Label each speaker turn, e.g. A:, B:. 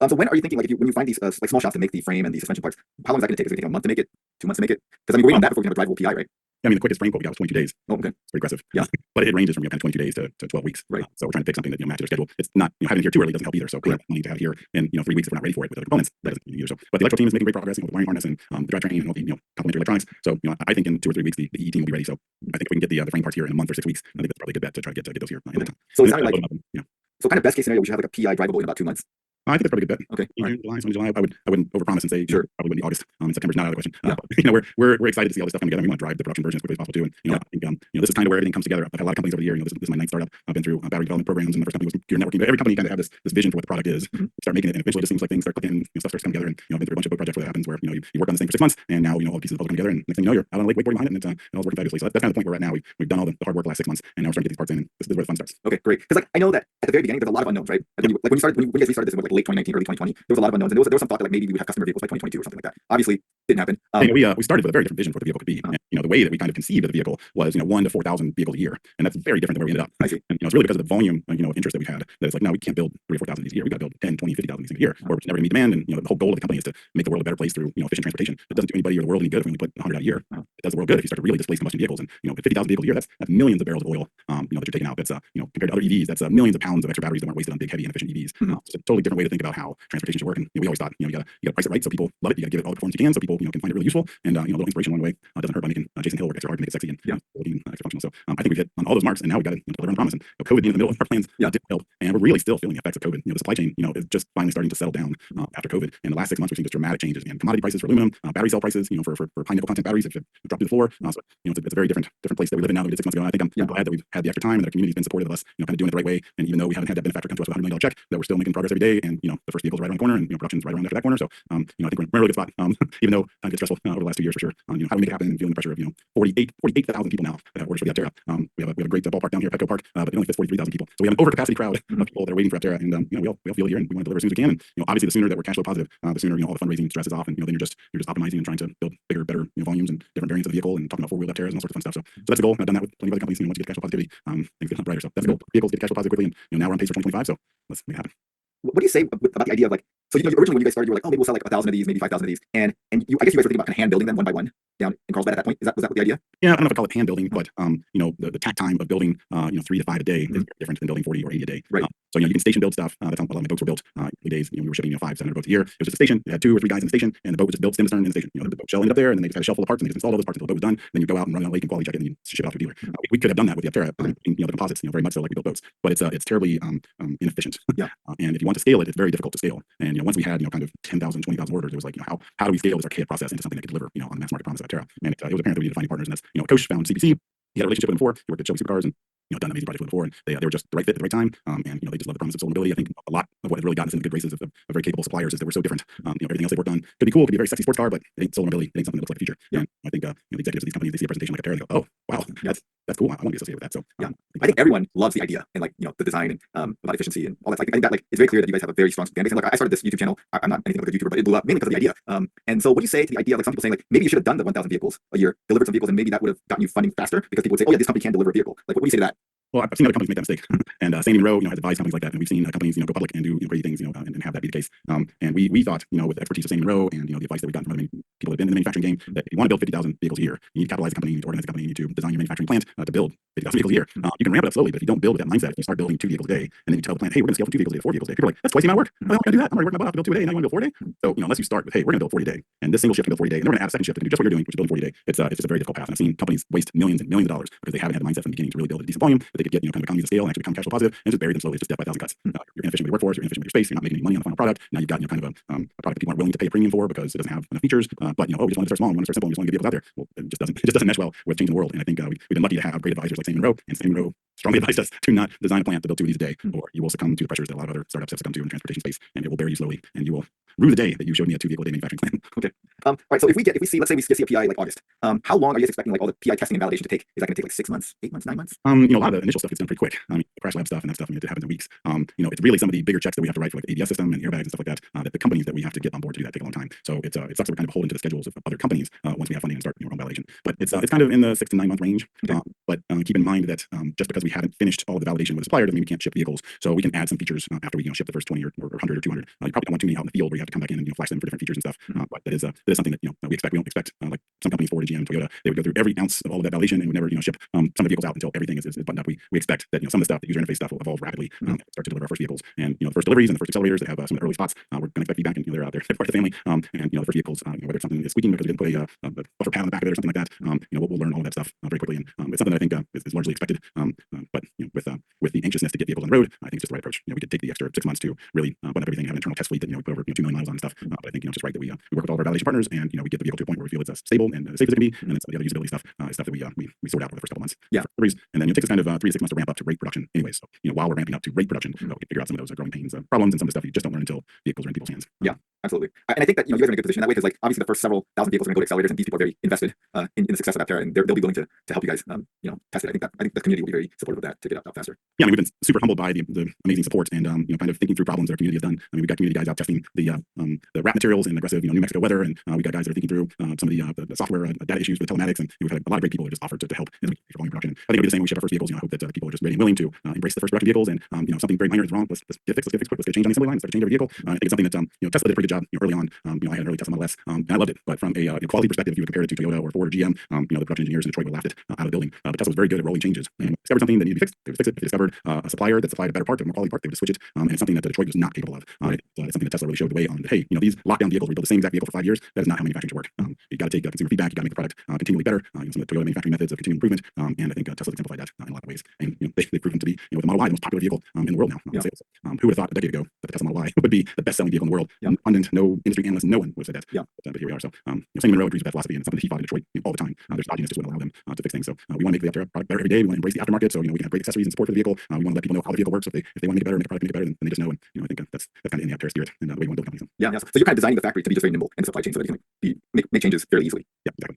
A: So when are you thinking, like, when you find these like small shops to make the frame and the suspension parts, how long is that going to take? Is it going to take a month to make it, 2 months to make it? Because I mean, we're waiting on that before we can have a drivable PI, right?
B: Yeah, I mean, the quickest frame quote we got was 22 days.
A: Oh, okay.
B: It's pretty aggressive.
A: Yeah.
B: But it ranges from kind of 22 days to 12 weeks.
A: Right.
B: So we're trying to pick something that matches their schedule. It's not having it here too early doesn't help either. So we have money to have it here in 3 weeks if we're not ready for it with other components. That doesn't either. So, but the electrical team is making great progress with the wiring harness and the drivetrain and all the complementary electronics. So I think in 2 or 3 weeks the EE team will be ready. So I think if we can get the frame parts here in a month or 6 weeks, I think that's probably a good bet to try to get those here in that time.
A: So it sounded like so kind of best case scenario, we should have like a PI drivable in about 2 months.
B: I think that's probably a good bet.
A: Okay.
B: June, July, July. I wouldn't overpromise and say
A: sure.
B: Probably wouldn't be August. September's not out of the question. But we're excited to see all this stuff come together. We want to drive the production version as quickly as possible too. And I think this is kind of where everything comes together. I've had a lot of companies over the year. This is my 9th startup. I've been through battery development programs, and the first company was computer networking. But every company kind of have this vision for what the product is. Start making it, and eventually it just seems like things start clicking, stuff starts coming together. And I've been through a bunch of book projects where that happens, where you work on this thing for 6 months, and now all the pieces of the puzzle come together, and next thing you know, you're out on a lake wakeboarding behind it, and it's all working fabulously. So that's kind of the point where we're at now. We've done all the hard work the last 6 months, and now we're starting to get these parts in, and this is where the fun starts.
A: Okay, great. Because like I know that at the very beginning there's a lot of unknowns, right? When you guys restarted this in like late 2019, early 2020, there was a lot of unknowns, and there was some thought that like maybe we would have customer vehicles by 2022 or something like that. Obviously, didn't happen.
B: We started with a very different vision for what the vehicle could be. And, the way that we kind of conceived of the vehicle was 1 to 4,000 vehicles a year, and that's very different than where we ended up.
A: I see.
B: And it's really because of the volume of interest that we had that it's like, no, we can't build 3 or 4,000 of these a year. We got to build 10, 20, 50,000 of these things a year, or we're never going to meet demand. And the whole goal of the company is to make the world a better place through efficient transportation. It doesn't do anybody or the world any good if we only put 100 out a year. It does the world good if you start to really displace combustion vehicles. And 50,000 vehicles a year, that's millions of barrels of oil that you're taking out. That's compared to other EVs, that's millions of pounds of extra batteries that weren't wasted on big, heavy, inefficient EVs. It's a totally different way to think about how transportation should work. And we always thought you got to price it right so people love it. You got to give it all the performance you can so people can find it really useful. And a little inspiration along the way doesn't hurt by making Jason Hill work extra hard to make it sexy and extra functional. So I think we've hit on all those marks, and now we've got to deliver on the promise. And COVID being in the middle of our plans did help, and we're really still feeling the effects of COVID. The supply chain is just finally starting to settle down after COVID. In the last 6 months, we've seen just dramatic changes in commodity prices for aluminum, battery cell prices, for high nickel content batteries have dropped to the floor. So it's a very different place that we live in now than we did 6 months ago. And I think I'm glad that we've had the extra time and that our community's been supportive of us, kind of doing it the right way. And even though we haven't had that benefactor come to us with a $100 million check, that we're still making progress every day. And the first vehicle's right around the corner, and production's right around after that corner. So I think we're in a really good spot. Even though time gets stressful over the last 2 years for sure. How do we make it happen and feeling the pressure of 48,000 people now that have orders for the APTERA. We have a great ballpark down here, Petco Park, but it only fits 43,000 people. So we have an overcapacity crowd of people that are waiting for APTERA, and we all feel it here, and we want to deliver as soon as we can. And obviously, the sooner that we're cash flow positive, the sooner all the fundraising stress is off, and then you're just optimizing and trying to build bigger, better volumes and different variants of the vehicle, and talking about 4-wheel APTERAs and all sorts of fun stuff. So that's the goal. I've done that with plenty of other companies. Once you get cash flow positivity, things get brighter. So that's the goal. Vehicles get cash flow positive quickly, and now we're on pace for 2025. So let's make it happen.
A: What do you say about the idea of like, so originally when you guys started, you were like, oh, maybe we'll sell like 1,000 of these, maybe 5,000 of these, and I guess you guys were thinking about kind of hand building them one by one down in Carlsbad at that point. Was that the idea?
B: Yeah, I don't know if I call it hand building, but the tack time of building 3 to 5 a day is very different than building 40 or 80 a day.
A: Right.
B: So you can station build stuff. That's how a lot of my boats were built. Early days, we were shipping 500-700 boats a year. It was just a station. It had 2 or 3 guys in the station, and the boat was just built stem to stern in the station. The boat shell ended up there, and then they just had a shelf full of parts, and they just installed all those parts until the boat was done. Then you go out and run on a lake and quality check it, and you ship it out to your dealer. We could have done that with the APTERA, the composites, very much so like we built boats, but it's terribly inefficient. And if you want to scale it, it's very difficult to scale. And once we had kind of 10,000, 20,000 orders, it was like how do we scale this archaic process into something that could deliver on the mass market promise of APTERA? And it was apparent that we needed to find partners, and that's Coach found CPC. He had a relationship with them before. He worked at Shelby Supercars and done amazing projects with them before, and they were just the right fit at the right time. And they just love the promise of scalability. I think a lot of what has really gotten us into good graces of very capable suppliers is that we're so different. Everything else they've worked on could be cool, could be a very sexy sports car, but it ain't solar mobility. It ain't something that looks like the future. And I think the executives of these companies, they see a presentation like APTERA, they go, oh wow, that's cool. I want to be associated with that. So
A: I think everyone loves the idea and the design and about efficiency and all that. I think that it's very clear that you guys have a very strong fan base. And I started this YouTube channel. I'm not anything like a YouTuber, but it blew up mainly because of the idea. And so what do you say to the idea of some people saying maybe you should have done the 1,000 vehicles a year, delivered some vehicles, and maybe that would have gotten you funding faster because people would say, oh yeah, this company can deliver a vehicle. What do you say to that?
B: Well, I've seen other companies make that mistake, and Sandy Monroe, has advised companies like that, and we've seen companies, go public and do crazy things, and have that be the case. And we thought, with the expertise of Sandy Monroe and the advice that we've gotten from other people that have been in the manufacturing game, that if you want to build 50,000 vehicles a year, you need to capitalize a company, you need to organize a company, you need to design your manufacturing plant to build 50,000 vehicles a year. You can ramp it up slowly, but if you don't build with that mindset, if you start building 2 vehicles a day, and then you tell the plant, hey, we're going to scale from 2 vehicles a day to 4 vehicles a day, people are like, that's twice the amount of work. I'm not going to do that. I'm already working my butt off to build 2 a day, and now you want to build 4 a day. So unless you start with, hey, we're going to build 40 a day, and this single shift can build 40 a day, and then we're going to add a second shift that can do just what you're doing, which is building 40 a day. It's just a very difficult path. And I've seen companies waste millions and millions of dollars because they haven't had the mindset from the beginning to really build a decent volume that they could get kind of economies of scale and actually become cash flow positive, and just bury them slowly, just death by 1,000 cuts. You're inefficient with your workforce, you're inefficient with your space, you're not making any money on the final product. Now you've got kind of a product that people aren't willing to pay a premium for because it doesn't have enough features. But we just want to start small, we want to start simple, we just want to get vehicles out there. Well, it just doesn't mesh well with changing the world. And I think we've been lucky to have great advisors like Sandy Monroe, and Sandy Monroe strongly advised us to not design a plant to build 2 of these a day, or you will succumb to the pressures that a lot of other startups have succumbed to in the transportation space, and it will bury you slowly, and you will rue the day that you showed me a 2 vehicle a day manufacturing plant.
A: Okay. All right. So if we see, let's say we see a PI like August, how long are you guys expecting like all the PI testing and validation to take? Is that going to take like 6 months, 8 months, 9 months?
B: A lot of the initial stuff gets done pretty quick. Crash lab stuff and that stuff, it happens in weeks. It's really some of the bigger checks that we have to write for like the ABS system and airbags and stuff like that, that the companies that we have to get on board to do that take a long time. So it sucks that we're kind of beholden to the schedules of other companies once we have funding and start our own validation. But it's kind of in the 6 to 9 month range.
A: Okay.
B: But keep in mind that just because we haven't finished all of the validation with a supplier doesn't mean we can't ship vehicles. So we can add some features after we ship the first 20 or 100 or 200. You probably don't want too many out in the field where you have to come back in and flash them for different features and stuff. But that is something that we expect. We don't expect like some companies, Ford and GM, Toyota, they would go through every ounce of all of that validation and would never ship some of the vehicles out until everything is buttoned up. We expect that some of the stuff, the user interface stuff, will evolve rapidly and start to deliver our first vehicles. And the first deliveries and the first accelerators that have some of the early spots, we're going to expect feedback, and they're out there, they're part of the family. And the first vehicles, whether something is squeaking because we didn't put a buffer pad on the back of it or something like that, we'll learn all of that stuff very quickly. And it's something that I think is largely expected. But with the anxiousness to get vehicles on the road, I think it's just the right approach. We could take the extra 6 months to really button up everything, have an internal test fleet that we put over 2 million miles on and stuff. But I think it's just right that we work with all of our validation partners, and we get the vehicle to a point where we feel it's stable and as safe as it can be. And then some of the other usability stuff is stuff that we sort out over the first couple months.
A: Yeah.
B: And then it takes us kind of 3 to 6 months to ramp up to rate production anyway. So while we're ramping up to rate production, we can figure out some of those growing pains, problems, and some of the stuff you just don't learn until vehicles are in people's hands.
A: Yeah. Absolutely. And I think that you guys are in a good position that way because like obviously the first several thousand vehicles are going to go to accelerators, and these people are very invested in the success of APTERA, and they'll be willing to help you guys test it. I think the community will be very supportive of that to get out faster.
B: Yeah, we've been super humbled by the amazing support and kind of thinking through problems that our community has done. We've got community guys out testing the wrap materials in aggressive New Mexico weather, and we've got guys that are thinking through some of the software data issues with the telematics, and we've had a lot of great people who just offered to help as we for volume production. I think it'll be the same when we ship our first vehicles. I hope that people are just ready and willing to embrace the first production vehicles, and something very minor is wrong. Let's get fixed quick. Let's get a change on the assembly line. Let's start to change every vehicle. I think it's something that Tesla did a pretty good job early on. I had an early Tesla Model S, and I loved it. But from a quality perspective, if you would compare it to Toyota or Ford or GM, the production engineers in Detroit would have laughed it out of the building. But Tesla was very good at rolling changes. And discovered something that needed to be fixed, they would fix it. If they discovered a supplier that supplied a better part, a more quality part, they would switch it. And it's something that Detroit was not capable of. It's something that Tesla really showed the way on. That, hey, these lockdown vehicles, we build the same exact vehicle for 5 years. That is not how manufacturing should work. You got to take consumer feedback. You got to make the product continually better. Some of the Toyota manufacturing methods of continuous improvement. And I think Tesla exemplified that in a lot of ways. And they've proven to be with the Model Y the most popular vehicle in the world now. Who would have thought a decade ago that the Tesla Model Y would be the best-selling vehicle in the world? Abundant, no industry analyst, no one would have said that. But here we are. So Sandy Monroe agrees with that philosophy, and it's something that he fought in Detroit all the time. There's dodginess just wouldn't allow them to fix things. So we want to make the APTERA product better every day. We want to embrace the aftermarket, so we can have great accessories and support for the vehicle. We want to let people know how the vehicle works. So if they want to make it better, make the product make it better, then they just know. And I think that's kind of in the APTERA spirit and the way we want to build companies.
A: Yeah. So you're kind of designing the factory to be just very nimble in the supply chain, so that you can make changes fairly easily.
B: Yeah, exactly.